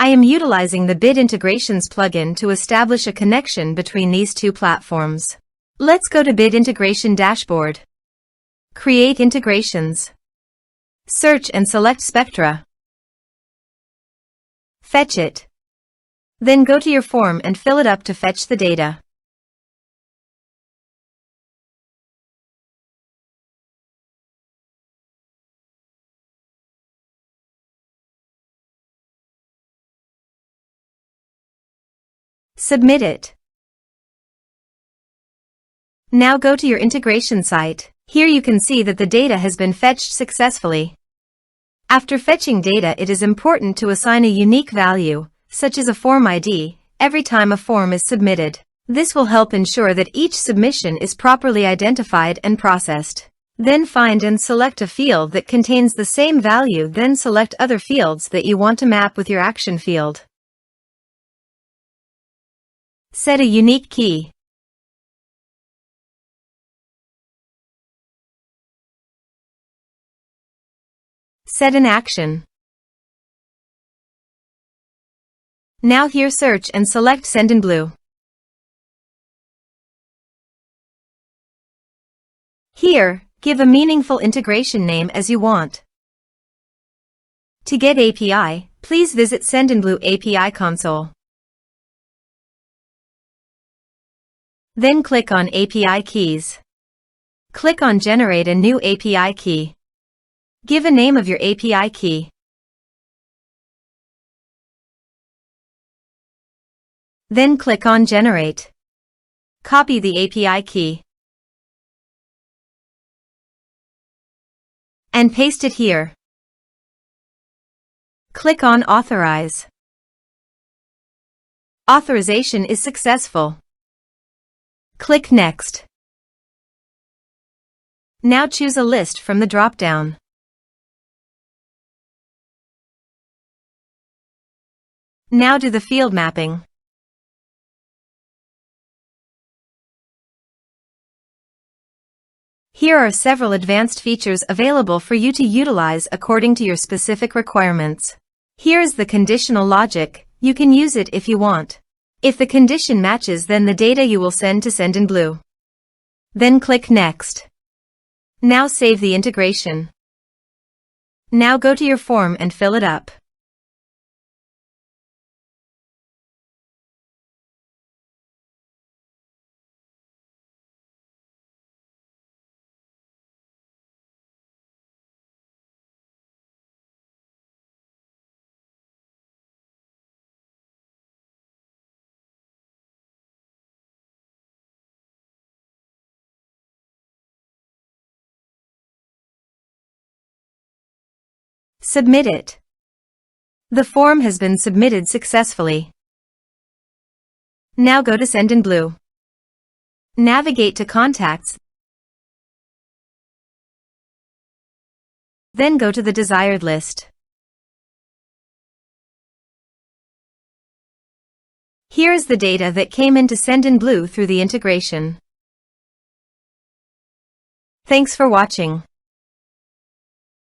I am utilizing the Bid Integrations plugin to establish a connection between these two platforms. Let's go to Bid Integration Dashboard. Create integrations. Search and select Spectra. Fetch it. Then go to your form and fill it up to fetch the data. Submit it. Now go to your integration site. Here you can see that the data has been fetched successfully. After fetching data, it is important to assign a unique value, such as a form ID, every time a form is submitted. This will help ensure that each submission is properly identified and processed. Then find and select a field that contains the same value, then select other fields that you want to map with your action field. Set a unique key. Set an action. Now here search and select Sendinblue. Here, give a meaningful integration name as you want. To get API, please visit Sendinblue API console. Then click on API keys. Click on Generate a new API key. Give a name of your API key. Then click on Generate. Copy the API key and paste it here. Click on Authorize. Authorization is successful. Click Next. Now choose a list from the drop-down. Now do the field mapping. Here are several advanced features available for you to utilize according to your specific requirements. Here is the conditional logic. You can use it if you want. If the condition matches, then the data you will send to Sendinblue. Then click Next. Now save the integration. Now go to your form and fill it up. Submit it. The form has been submitted successfully. Now go to Sendinblue. Navigate to Contacts. Then go to the desired list. Here is the data that came into Sendinblue through the integration. Thanks for watching.